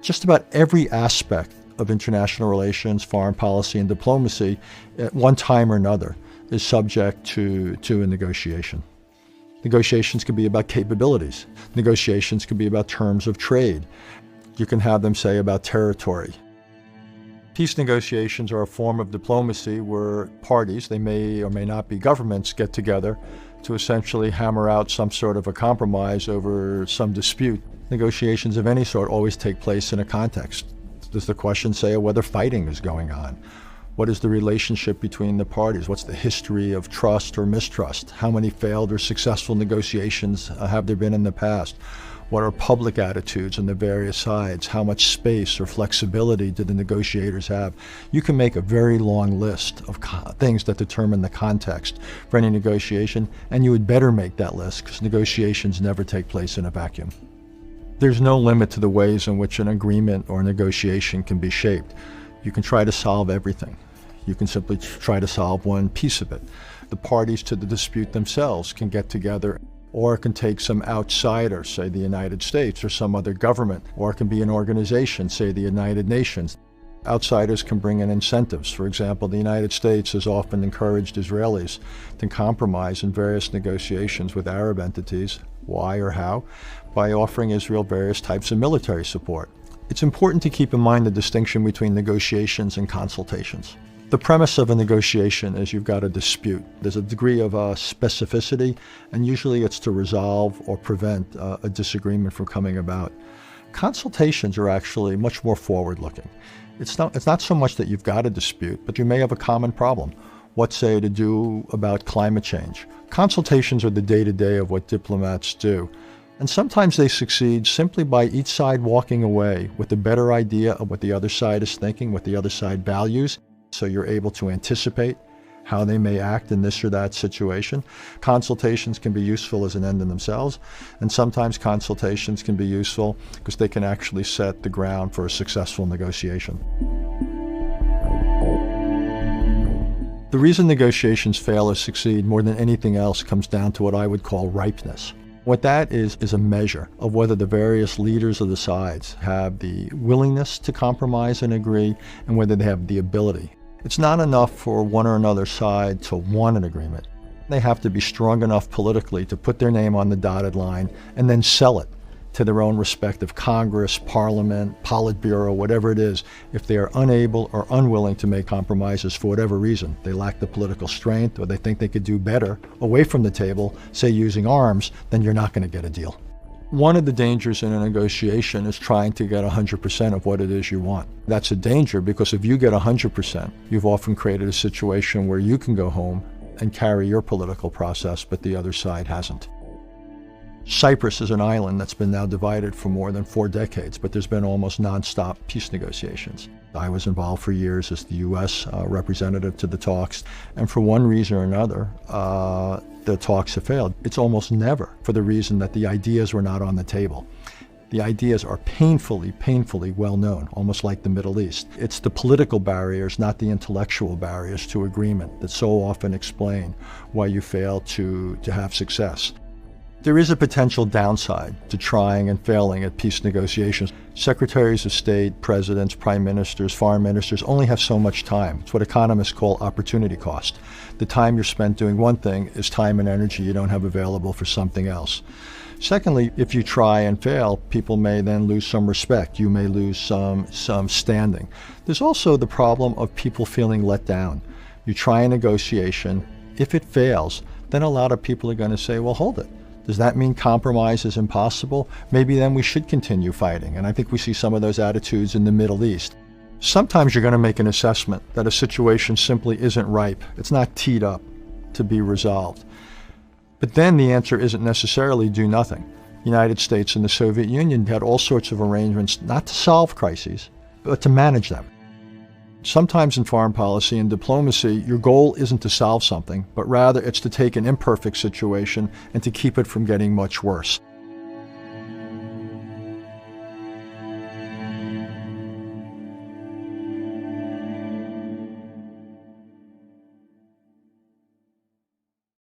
Just about every aspect of international relations, foreign policy, and diplomacy, at one time or another, is subject to a negotiation. Negotiations can be about capabilities. Negotiations can be about terms of trade. You can have them say about territory. Peace negotiations are a form of diplomacy where parties, they may or may not be governments, get together to essentially hammer out some sort of a compromise over some dispute. Negotiations of any sort always take place in a context. Does the question say whether fighting is going on? What is the relationship between the parties? What's the history of trust or mistrust? How many failed or successful negotiations have there been in the past? What are public attitudes on the various sides? How much space or flexibility do the negotiators have? You can make a very long list of things that determine the context for any negotiation, and you would better make that list because negotiations never take place in a vacuum. There's no limit to the ways in which an agreement or negotiation can be shaped. You can try to solve everything. You can simply try to solve one piece of it. The parties to the dispute themselves can get together, or it can take some outsider, say the United States or some other government, or it can be an organization, say the United Nations. Outsiders can bring in incentives. For example, the United States has often encouraged Israelis to compromise in various negotiations with Arab entities. Why or how? By offering Israel various types of military support. It's important to keep in mind the distinction between negotiations and consultations. The premise of a negotiation is you've got a dispute. There's a degree of specificity, and usually it's to resolve or prevent a disagreement from coming about. Consultations are actually much more forward-looking. It's not so much that you've got a dispute, but you may have a common problem. What, say, to do about climate change? Consultations are the day-to-day of what diplomats do. And sometimes they succeed simply by each side walking away with a better idea of what the other side is thinking, what the other side values, so you're able to anticipate how they may act in this or that situation. Consultations can be useful as an end in themselves, and sometimes consultations can be useful because they can actually set the ground for a successful negotiation. The reason negotiations fail or succeed more than anything else comes down to what I would call ripeness. What that is a measure of whether the various leaders of the sides have the willingness to compromise and agree, and whether they have the ability. It's not enough for one or another side to want an agreement. They have to be strong enough politically to put their name on the dotted line and then sell it to their own respective Congress, Parliament, Politburo, whatever it is. If they are unable or unwilling to make compromises for whatever reason, they lack the political strength, or they think they could do better away from the table, say using arms, then you're not going to get a deal. One of the dangers in a negotiation is trying to get 100% of what it is you want. That's a danger because if you get 100%, you've often created a situation where you can go home and carry your political process, but the other side hasn't. Cyprus is an island that's been now divided for more than 4 decades, but there's been almost nonstop peace negotiations. I was involved for years as the U.S. Representative to the talks, and for one reason or another, the talks have failed. It's almost never for the reason that the ideas were not on the table. The ideas are painfully well known, almost like the Middle East. It's the political barriers, not the intellectual barriers to agreement, that so often explain why you fail to have success. There is a potential downside to trying and failing at peace negotiations. Secretaries of State, presidents, prime ministers, foreign ministers only have so much time. It's what economists call opportunity cost. The time you're spent doing one thing is time and energy you don't have available for something else. Secondly, if you try and fail, people may then lose some respect. You may lose some standing. There's also the problem of people feeling let down. You try a negotiation. If it fails, then a lot of people are going to say, well, hold it. Does that mean compromise is impossible? Maybe then we should continue fighting. And I think we see some of those attitudes in the Middle East. Sometimes you're going to make an assessment that a situation simply isn't ripe. It's not teed up to be resolved. But then the answer isn't necessarily do nothing. The United States and the Soviet Union had all sorts of arrangements not to solve crises, but to manage them. Sometimes in foreign policy and diplomacy, your goal isn't to solve something, but rather it's to take an imperfect situation and to keep it from getting much worse.